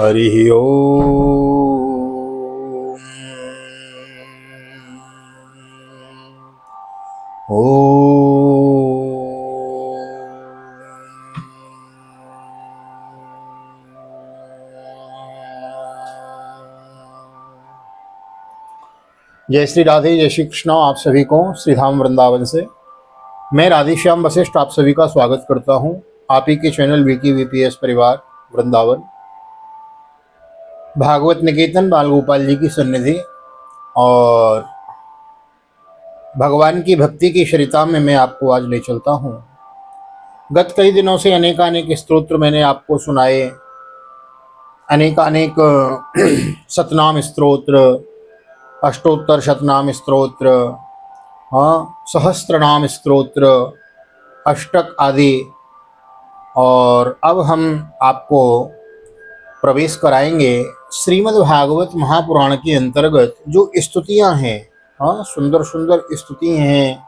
हरि जय श्री राधे, जय श्री कृष्ण। आप सभी को श्री धाम वृंदावन से मैं राधेश्याम वशिष्ठ आप सभी का स्वागत करता हूं। आप ही के चैनल विकी वीपीएस परिवार वृंदावन भागवत निकेतन बाल गोपाल जी की सन्निधि और भगवान की भक्ति की शरिता में मैं आपको आज ले चलता हूं। गत कई दिनों से अनेकानेक स्तोत्र मैंने आपको सुनाए, अनेकानेक सतनाम स्तोत्र, अष्टोत्तर शतनाम स्तोत्र, सहस्त्रनाम स्तोत्र, अष्टक आदि। और अब हम आपको प्रवेश कराएंगे श्रीमद् भागवत महापुराण के अंतर्गत जो स्तुतियां हैं। सुंदर सुंदर स्तुति हैं,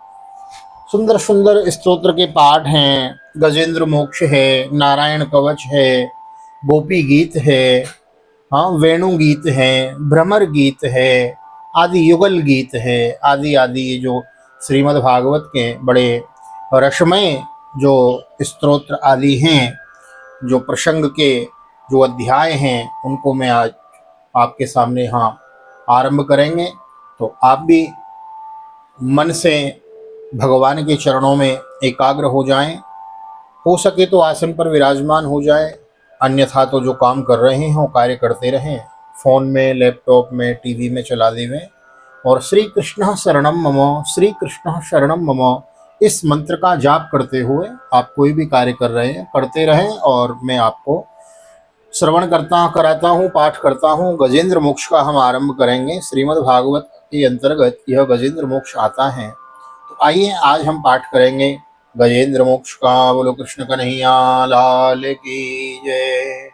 सुंदर सुंदर स्तोत्र के पाठ हैं। गजेंद्र मोक्ष है, नारायण कवच है, गोपी गीत है, वेणु गीत है, भ्रमर गीत है, आदि युगल गीत है, आदि आदि। ये जो श्रीमद् भागवत के बड़े रसमय जो स्तोत्र आदि हैं, जो प्रसंग के जो अध्याय हैं, उनको मैं आज आपके सामने आरंभ करेंगे। तो आप भी मन से भगवान के चरणों में एकाग्र हो जाएं। हो सके तो आसन पर विराजमान हो जाएं, अन्यथा तो जो काम कर रहे हैं वो कार्य करते रहें, फोन में, लैपटॉप में, टीवी में चला देवें। और श्री कृष्ण शरणम मम, श्री कृष्ण शरणम मम इस मंत्र का जाप करते हुए आप कोई भी कार्य कर रहे हैं करते रहें। और मैं आपको श्रवण कराता हूँ, पाठ करता हूँ। गजेंद्र मोक्ष का हम आरंभ करेंगे। श्रीमद् भागवत के अंतर्गत यह गजेंद्र मोक्ष आता है। तो आइए आज हम पाठ करेंगे गजेंद्र मोक्ष का। बोलो कृष्ण कन्हैया लाल की जय।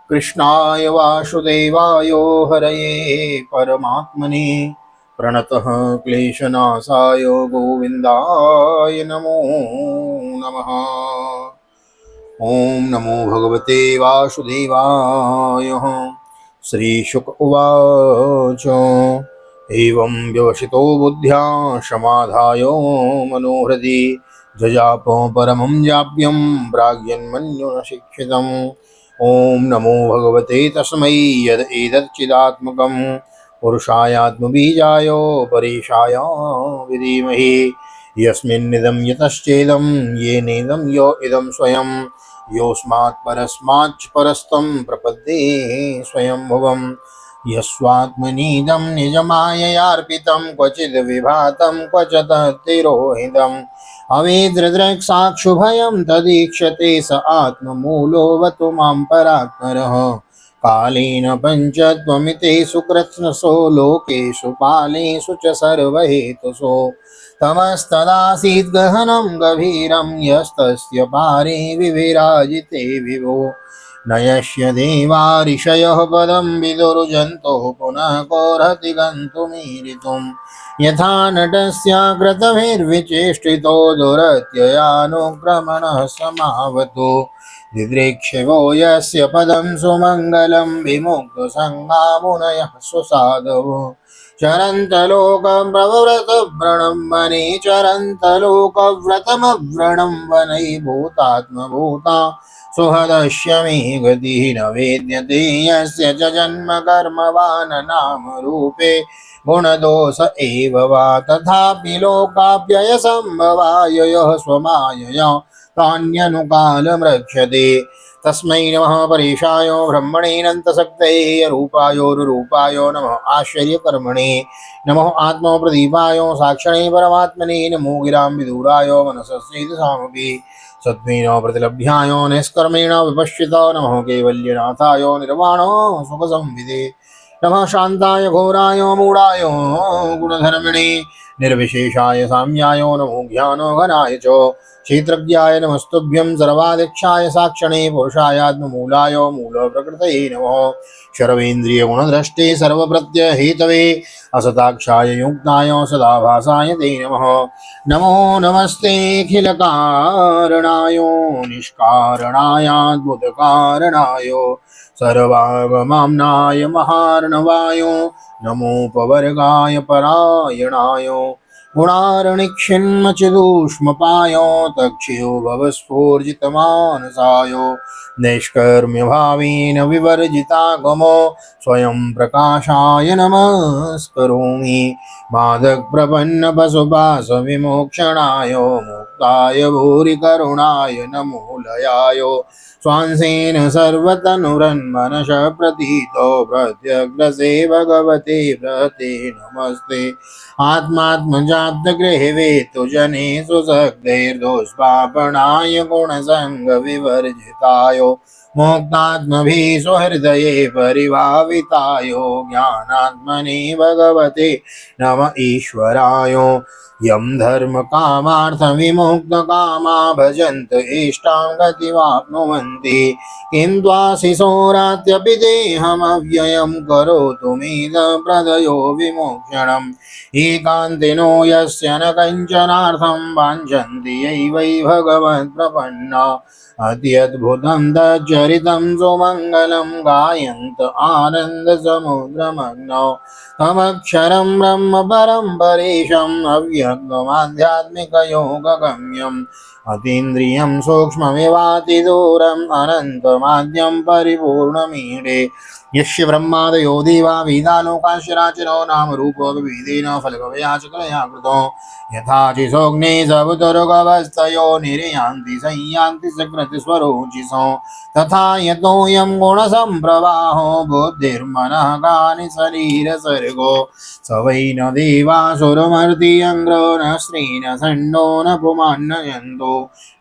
कृष्णाय वासुदेवाय हरये परमात्मने प्रणतः क्लेशनाशाय गोविंदाय नमो नमः। ओम नमो भगवते वासुदेवाय। श्रीशुक उवाच एवं व्यवसितो बुद्ध्या समाधाय मनोहृदि जजाप परमं जाप्यं प्राज्ञन्मन्युना शिक्षितम्। ओम नमो भगवते तस्मै यद् एतच्चिदात्मकं पुरुषायात्मबीजाय परेशाय विधीमहि यस्मिन्निदं यतश्चेदं येनेदं यो इदं स्वयं योऽस्मात् परस्माच्च परस्तं प्रपद्ये स्वयंभुवम्। यस्वात्मनीदं निजमाययार्पितं क्वचिद् विभातं क्वच तत्तिरोहितम् अवेद्रदृक्साक्षुभयं तदीक्षते स आत्ममूलोऽवतु मां परात्परः। कालेन पञ्चत्वमितेषु कृत्स्नसो लोकेषु पालेषु च सर्वहेतुषु तमस्तदासीत् गहनं गभीरं यस्तस्य पारे विविराजिते विभो। न यस्य देवा ऋषयः पदं विदुर्जन्तुः पुनः कोऽर्हति गन्तुमीरितुम्। यथा नटस्य कृतभिर्विचेष्टितो दुरत्ययानुक्रमणः समावतु। दिदृक्षवो यस्य पदं सुमङ्गलं विमुक्तसङ्गा मुनयः सुसाधवो। चरन्तलोकं प्रवव्रतव्रणं वने चरन्तलोकव्रतमव्रणं वनै भूतात्मभूता सुहदस्य मे गतिः न वेद्यते यस्य च जन्म कर्मवान् नाम रूपे गुणदोष एव वा। तथापि लोकाप्ययसम्भवाय यः स्वमायया तान्यनुकालं रक्षते। तस्मै नमः परेशाय ब्रह्मणेऽनन्तशक्तये रूपाय नमः आश्चर्यकर्मणे। नमः आत्मप्रदीपाय साक्षणे परमात्मने। नमो गिरां विदूराय मनसस्येदसामपि सत्त्वेन प्रतिलभ्याय निष्कर्मेण विपश्चितो। नमः कैवल्यनाथाय निर्वाण सुखसंविदे। नमः शान्ताय घोराय मूढाय गुणधर्मिणे निर्विशेषाय साम्याय। नमो ज्ञानघनाय च क्षेत्रज्ञाय नमस्तुभ्यं सर्वाध्यक्षाय साक्षणे पुरुषायात्ममूलाय मूलप्रकृतये नमः। सर्वेन्द्रियगुणद्रष्टे सर्वप्रत्यहेतवे असताक्षाय युक्ताय सदाभासाय ते नमः। नमो नमस्तेऽखिलकारणाय निष्कारणायाद्भुतकारणाय सर्वागमाम्नाय महार्णवाय नमोपवर्गाय परायणाय गुणार्णिक्षिन्मचिदूष्मपाय तक्षयो भवस्फूर्जितमानसाय नैष्कर्म्य भावेन विवर्जितागमो स्वयं प्रकाशाय नमस्करोमि मादक प्रपन्न पशुपाश विमोक्षणाय मुक्ताय भूरि करुणाय नमो लयाय स्वांसेन सर्वतनुरन्मनश प्रतीतो प्रत्यग्रसे भगवते प्रते नमस्ते आत्मात्मजातगृहेवेतु जनेषु सक्तैर्दोष्पापणाय गुणसङ्गविवर्जिताय मुक्तात्मभिः स्वहृदये परिभाविताय ज्ञानात्मने भगवते नम ईश्वराय यं धर्मकामार्थविमुक्तकामा भजन्त इष्टां गतिमाप्नुवन्ति किं त्वाशिशोरात्यपि देहमव्ययं करोतु मेदप्रदयो विमोक्षणम् एकान्तिनो यस्य न कञ्चनार्थं वाञ्छन्ति यैवै भगवत्प्रपन्ना अत्यद्भुतं तच्चरितं सुमङ्गलं गायन्त आनन्दसमुद्रमग्नौ तमक्षरं ब्रह्म परं परेशम् अव्यक्तमाध्यात्मिकयोगगम्यम् अतीन्द्रियं सूक्ष्ममिवातिदूरम् अनन्तमाद्यं परिपूर्णमीडे यस्य ब्रह्मादयो देवा वेदालोकाश्चराचरो नाम रूपो विविधेन फलकवयाचकलया कृतो यथा चिसोऽग्ने सवितुर्गवस्तयो निर्यान्ति संयान्ति सकृतिस्वरोचिषो तथा यतोऽयं गुणसम्प्रवाहो बुद्धिर्मनः कानि शरीरसर्गो स वै न देवासुरमर्त्यङ्ग्रो न स्त्री न षण्डो न पुमान्न यन्तो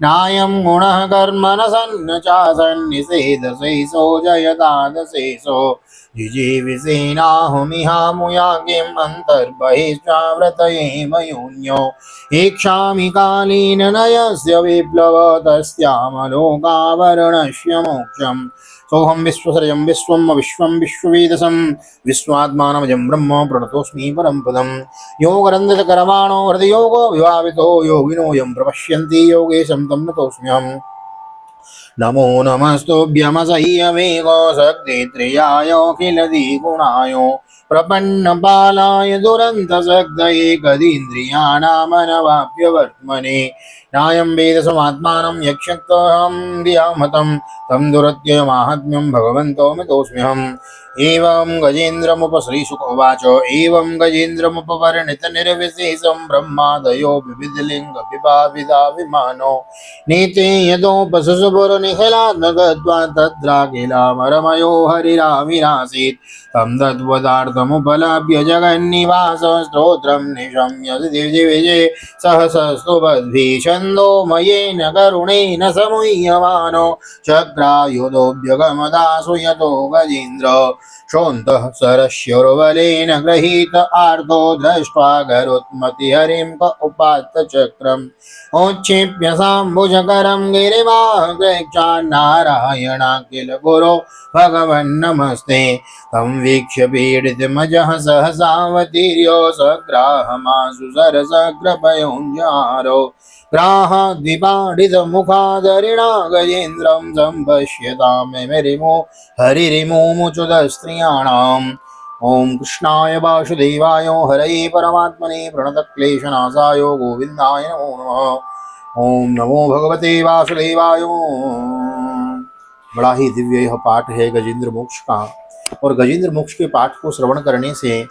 नायं गुणः कर्म न सन्न चासन्निषेधशेषो जयतादशेषो जिजीविषेणाहुमिहामुयाज्ञम् अन्तर्बहिश्चाव्रतये मयून्यो इच्छामि कालेन नयस्य विप्लव तस्यामलोकावरणस्य मोक्षम् सोऽहं विश्वसर्जं विश्वं विश्वं विश्ववेदसं विश्वात्मानमजं ब्रह्म प्रणतोऽस्मि परं पदं योगरन्धितकरवाणो हृदयोगो विभावितो योगिनो यं प्रपश्यन्ति योगेशं तं नतोऽस्म्यहम् नमो नमस्तुभ्यमसह्यमेको शक्तित्रयायोऽखिलदिगुणाय प्रपन्नपालाय दुरन्तशक्तये गदीन्द्रियाणामनवाप्यवर्त्मने नायं वेदसमात्मानं यक्षक्तोऽहं धियामतं तं दुरत्ययमाहात्म्यं भगवन्तो मितोऽस्म्यहम् एवं गजेन्द्रमुपश्रीशुक उवाच एवं गजेन्द्रमुपवर्णितनिर्विशेषं ब्रह्मादयो विविधलिङ्गविभाविदा विमानो नीते यतोपसुसुपुरनिखिलात्मकत्वा तद्राखिलामरमयो हरिराविरासीत् तं तद्वदार्थमुपलभ्य जगन्निवास स्तोत्रं निशम्य दिविजे सहसस्तुभद्भिः छन्दोमयेन करुणेन समुह्यमानो चक्रायुधोऽभ्यगमदासु यतो गजेन्द्र शोन्तः सरस्योर्बलेन गृहीत आर्तो दृष्ट्वा गरुत्मतिहरिं क उपात्त चक्रम् औक्षिप्य साम्बुजकरं गिरिवाग्रक्षान्नारायणाखिल गुरो भगवन्नमस्ते तं वीक्ष्य पीडितमजः सहसावतीर्यो सग्राहमासु सरसग्रपयोञ्जारो ग्राहाद्विपाडितमुखादरिणा गजेन्द्रं सम्पश्यतामिमरिमो हरिरिमोमुचुदस्त्रियाणाम् ओम कृष्णाय वासुदेवाय हरये परमात्मने प्रणतक्लेशनाशाय गोविंदाय नमो नमः। ओम नमो भगवते वासुदेवाय। बड़ा ही दिव्य यह पाठ है गजेंद्र मोक्ष का। और गजेंद्र मोक्ष के पाठ को श्रवण करने से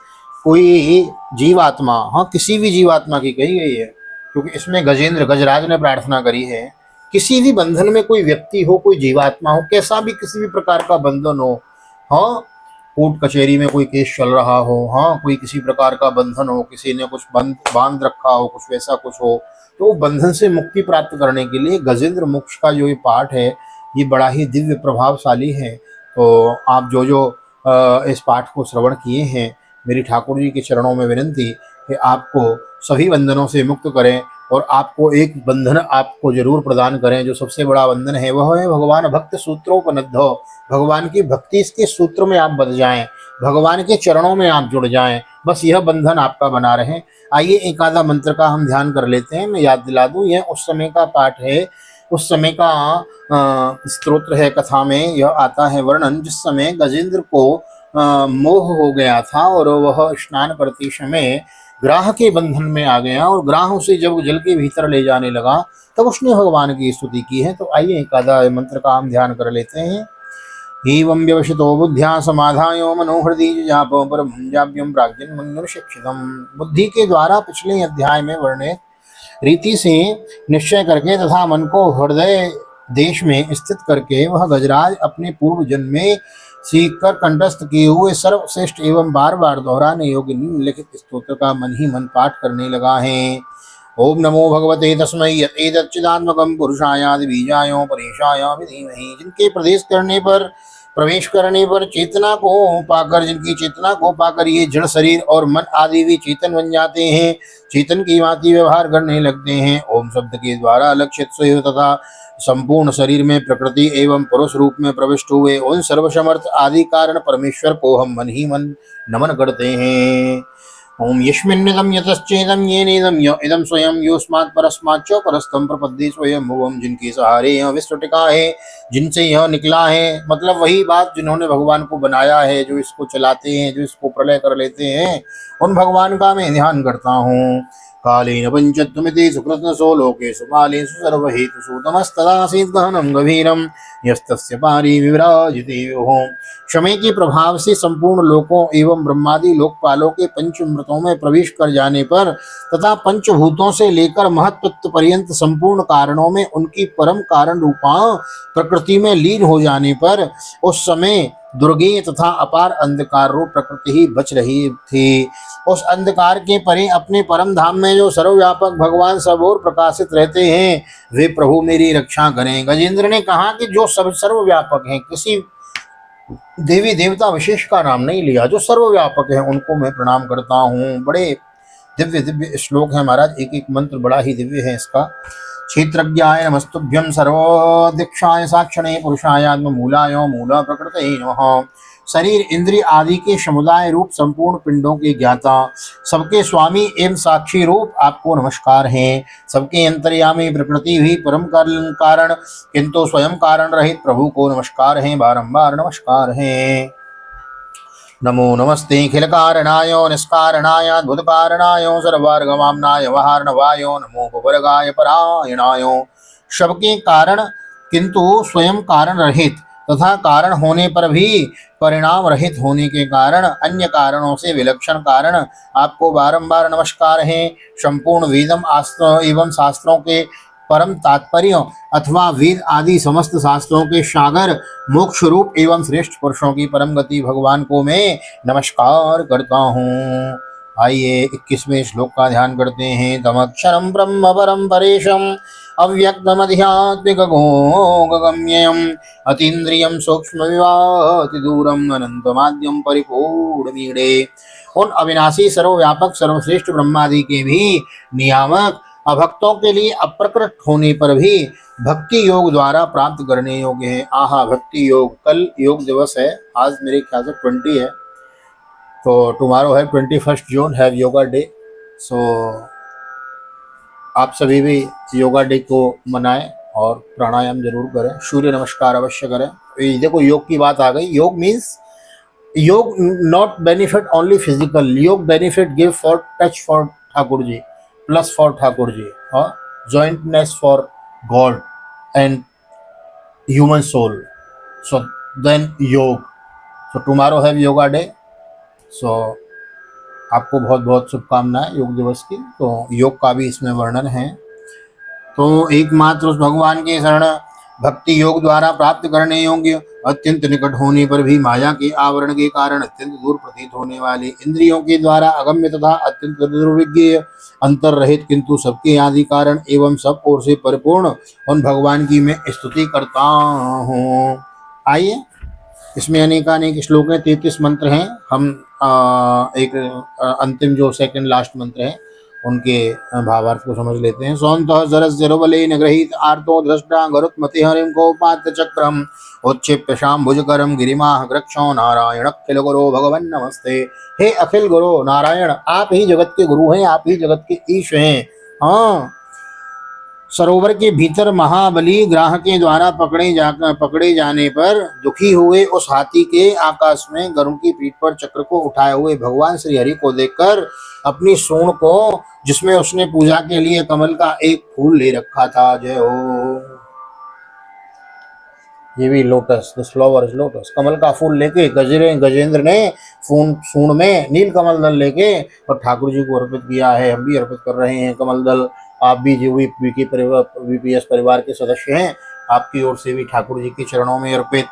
कोई जीवात्मा, हाँ किसी भी जीवात्मा की कही गई है, क्योंकि इसमें गजेंद्र गजराज ने प्रार्थना करी है, किसी भी बंधन में कोई व्यक्ति हो, कोई जीवात्मा हो, कैसा भी किसी भी प्रकार का बंधन हो, हाँ कोर्ट कचहरी में कोई केस चल रहा हो, हाँ कोई किसी प्रकार का बंधन हो, किसी ने कुछ बांध रखा हो, कुछ वैसा कुछ हो, तो बंधन से मुक्ति प्राप्त करने के लिए गजेंद्र मोक्ष का जो ये पाठ है ये बड़ा ही दिव्य प्रभावशाली है। तो आप जो इस पाठ को श्रवण किए हैं, मेरी ठाकुर जी के चरणों में विनंती कि आपको सभी बंधनों से मुक्त करें और आपको एक बंधन आपको जरूर प्रदान करें। जो सबसे बड़ा बंधन है वह है भगवान भक्त सूत्रोपनिधौ, भगवान की भक्ति के सूत्र में आप बंध जाएं, भगवान के चरणों में आप जुड़ जाएं, बस यह बंधन आपका बना रहे। आइए एक आधा मंत्र का हम ध्यान कर लेते हैं। मैं याद दिला दूं, यह उस समय का पाठ है उस समय का स्तोत्र है, कथा में यह आता है वर्णन, जिस समय गजेंद्र को मोह हो गया था और वह स्नान करते समय ग्राह के बंधन में आ गया और ग्राह उसे जब जल के भीतर ले जाने लगा तब उसने भगवान की स्तुति की है। तो आइए एक आधा मंत्र का हम ध्यान कर लेते हैं। एवं व्यवसितो बुद्ध्या समाधायो मनोहृदि जापो परमंजाभ्यम प्राज्ञन्मनुशिक्षितम्। बुद्धि के द्वारा पिछले अध्याय में वर्णित रीति से निश्चय करके तथा मन को हृदय देश में स्थित करके वह गजराज अपने पूर्व जन्म में सीख कर कंठस्थ किए हुए सर्वश्रेष्ठ एवं बार बार दोहराने योग्य निम्नलिखित स्तोत्र का मन ही मन पाठ करने लगा है। ओम नमो भगवते तस्मै यत्चिदात्मकं पुरुषायादि बीजाय परेशाय धीमहि। जिनके प्रवेश करने पर चेतना को पाकर, जिनकी चेतना को पाकर ये जड़ शरीर और मन आदि भी चेतन बन जाते हैं, चेतन की भांति व्यवहार करने लगते हैं। ओम शब्द के द्वारा लक्षित स्वयं तथा संपूर्ण शरीर में प्रकृति एवं पुरुष रूप में प्रविष्ट हुए उन सर्वसमर्थ आदि कारण परमेश्वर को हम मन ही मन नमन करते हैं। ओम यस्मिन्निदं यतश्चेदं येनेदं इदं स्वयं योस्मात् परस्माच्च परस्तम प्रपद्ये स्वयं भुवम। जिनके सहारे यह विश्व टिका है, जिनसे यह निकला है, मतलब वही बात जिन्होंने भगवान को बनाया है, जो इसको चलाते हैं, जो इसको प्रलय कर लेते हैं, उन भगवान का मैं ध्यान करता हूँ। कालेन पंचत्वमिति सुकृत्सो लोकेषु कालेषु सर्वहेतुषु तमस्तदासीत् गहनं गभीरं यस्तस्य पारि विव्राजिते विभुः। क्षमे के प्रभाव से संपूर्ण लोकों एवं ब्रह्मादि लोकपालों के पंचमृतों में प्रवेश कर जाने पर तथा पंचभूतों से लेकर महत्त्व पर्यंत संपूर्ण कारणों में उनकी परम कारण रूपा प्रकृति में लीन हो जाने पर उस समय दुर्गेय तथा अपार अंधकार रूप प्रकृति ही बच रही थी। उस अंधकार के परे अपने परम धाम में जो सर्वव्यापक भगवान सब ओर प्रकाशित रहते हैं, वे प्रभु मेरी रक्षा करें। गजेंद्र ने कहा कि जो सब सर्वव्यापक हैं, किसी देवी देवता विशेष का नाम नहीं लिया, जो सर्वव्यापक है उनको मैं प्रणाम करता हूँ। बड़े दिव्य दिव्य श्लोक है महाराज, एक एक मंत्र बड़ा ही दिव्य है इसका। क्षेत्रज्ञाय नमस्तुभ्यं सर्वोदीक्षाय साक्षणे पुरुषाय मूलाय मूल प्रकृतये नमः। शरीर इंद्रिय आदि के समुदाय रूप संपूर्ण पिंडों के ज्ञाता, सबके स्वामी एवं साक्षी रूप आपको नमस्कार है। सबके अंतर्यामी प्रकृति भी परम कारण किंतु स्वयं कारण रहित प्रभु को नमस्कार है, बारंबार नमस्कार है। नमो नमस्ते अखिल कारणाय निष्कारणाय अद्भुत कारणाय सर्वार्गमाम्नाय वहार्णवाय नमो भुवर्गाय परायणाय। सबके कारण किंतु स्वयं कारण रहित तथा कारण होने पर भी परिणाम रहित होने के कारण अन्य कारणों से विलक्षण कारण आपको बारंबार नमस्कार है। संपूर्ण वेदम एवं शास्त्रों के परम तात्पर्य अथवा वेद आदि समस्त शास्त्रों के सागर मोक्ष रूप एवं श्रेष्ठ पुरुषों की परम गति भगवान को मैं नमस्कार करता हूँ। आइए 21वें श्लोक का ध्यान करते हैं। तमक्षरम ब्रह्म परम परेशम अव्यक्तमध्यात्मिकगोगम्ययम् अतीन्द्रियं सूक्ष्म विवाति दूरम अनंतमाद्यम परिपूर्ण मीडे। उन अविनाशी सर्वव्यापक सर्वश्रेष्ठ ब्रह्मादि के भी नियामक, अभक्तों के लिए अप्रकट होने पर भी भक्ति योग द्वारा प्राप्त करने योग्य है। आहा, भक्ति योग। कल योग दिवस है, आज मेरे ख्याल से 20 है, तो टुमारो है 21 जून, हैव योगा डे। सो आप सभी भी योगा डे को मनाएं और प्राणायाम जरूर करें, सूर्य नमस्कार अवश्य करें। देखो योग की बात आ गई। Yoga means yoga not benefit only physical, yoga benefit give for touch for Thakur ji, plus for Thakur ji, और jointness for God and human soul. So then योग। So tomorrow have yoga day. So आपको बहुत बहुत शुभकामनाएं योग दिवस की। तो योग का भी इसमें वर्णन है। तो एकमात्र उस भगवान के शरण भक्ति योग द्वारा प्राप्त करने योग्य, अत्यंत निकट होने पर भी माया के आवरण के कारण अत्यंत दूर प्रतीत होने वाले, इंद्रियों के द्वारा अगम्य तथा अत्यंत दुर्विज्ञ, अंतर रहित किंतु सबके आदि कारण एवं सब ओर से परिपूर्ण उन भगवान की मैं स्तुति करता हूँ। आइए, इसमें अनेकानेक श्लोक हैं, 33 मंत्र हैं। हम एक अंतिम जो सेकंड लास्ट मंत्र है उनके भावार्थ को समझ लेते हैं। सौंतः जरस्यरुबले नगृहीत आर्तो दृष्टा गरुत्मति हरिं कोपात चक्रम उच्छिप्य शाम्भुजकरम गिरिमाह वृक्षो नारायण अखिल गुरो भगवन नमस्ते। हे अखिल गुरु नारायण, आप ही जगत के गुरु हैं, आप ही जगत के ईश हैं। हाँ, सरोवर के भीतर महाबली ग्राह के द्वारा पकड़े जाने पर दुखी हुए उस हाथी के आकाश में गरुड़ की पीठ पर चक्र को उठाए हुए भगवान श्री हरि को देखकर अपनी सूंड को, जिसमें उसने पूजा के लिए कमल का एक फूल ले रखा था, जय हो, ये भी lotus, this flower is lotus, कमल का फूल लेके गजेंद्र ने सूंड में नील कमल दल लेके और ठाकुर जी को अर्पित किया है। हम भी अर्पित कर रहे हैं कमल दल। आप भी जो वीपीएस परिवार के सदस्य हैं, आपकी ओर से भी ठाकुर जी के चरणों में अर्पित।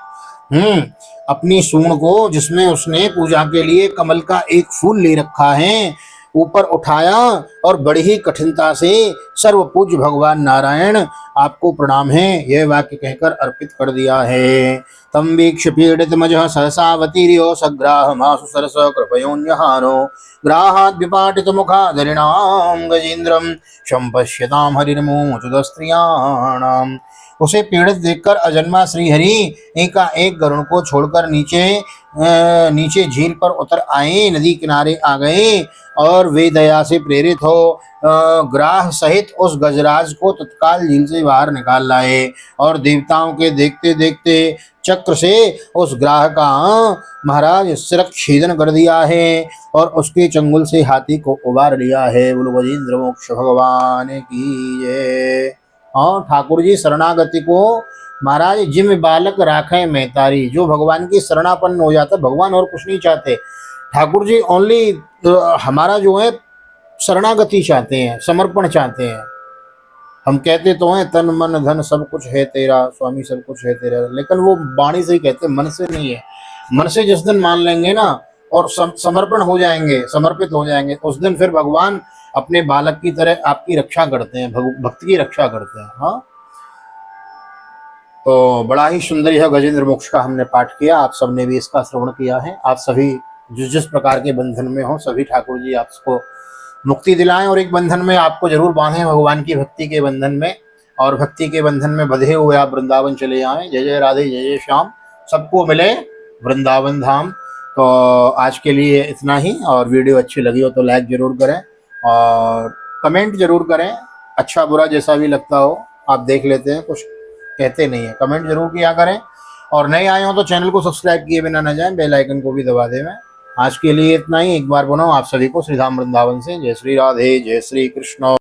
अपनी सूंड को, जिसमें उसने पूजा के लिए कमल का एक फूल ले रखा है, ऊपर उठाया और बड़ी ही कठिनता से सर्व पूज्य भगवान नारायण आपको प्रणाम है, यह वाक्य कहकर अर्पित कर दिया है। तम वीक्ष पीड़ित मजः सहसावतीर्यो सग्राह मासु सरस कृपयोन्यहारो ग्राहाद्विपाटित मुखादरिणाम गजेन्द्रम संपश्यताम हरिर्मोचुदस्त्रियाणाम। उसे पीड़ित देखकर अजन्मा श्रीहरि एक गरुड़ को छोड़कर नीचे झील पर उतर आए, नदी किनारे आ गए और वे दया से प्रेरित हो ग्राह सहित उस गजराज को तत्काल झील से बाहर निकाल लाए और देवताओं के देखते देखते चक्र से उस ग्राह का महाराज शिरच्छेदन कर दिया है और उसके चंगुल से हाथी को उबार लिया है। बोलो गजेंद्र मोक्ष भगवान की जय। और ठाकुर जी शरणागति को महाराज जिम बालक राखे में तारी, जो भगवान की शरणापन्न हो जाता, भगवान और कुछ नहीं चाहते, ठाकुर जी ओनली हमारा जो है शरणागति चाहते हैं, समर्पण चाहते हैं। हम कहते तो हैं तन मन धन सब कुछ है तेरा स्वामी, सब कुछ है तेरा, लेकिन वो वाणी से ही कहते, मन से नहीं है। मन से जिस दिन मान लेंगे ना और समर्पण हो जाएंगे, समर्पित हो जाएंगे, उस दिन फिर भगवान अपने बालक की तरह आपकी रक्षा करते हैं, भक्त की रक्षा करते हैं। हाँ, तो बड़ा ही सुंदर यह गजेंद्र मोक्ष का हमने पाठ किया, आप सबने भी इसका श्रवण किया है। आप सभी जिस प्रकार के बंधन में हो, सभी ठाकुर जी आपको मुक्ति दिलाएं और एक बंधन में आपको जरूर बांधें, भगवान की भक्ति के बंधन में, और भक्ति के बंधन में बंधे हुए आप वृंदावन चले आएं। जय जय राधे, जय जय श्याम, सबको मिले वृंदावन धाम। तो आज के लिए इतना ही, और वीडियो अच्छी लगी हो तो लाइक जरूर करें और कमेंट जरूर करें, अच्छा बुरा जैसा भी लगता हो आप देख लेते हैं, कुछ कहते नहीं है, कमेंट जरूर किया करें। और नए आए हो तो चैनल को सब्सक्राइब किए बिना न जाएं, बेल आइकन को भी दबा दें। आज के लिए इतना ही, एक बार पुनः आप सभी को श्री धाम वृंदावन से जय श्री राधे, जय श्री कृष्ण।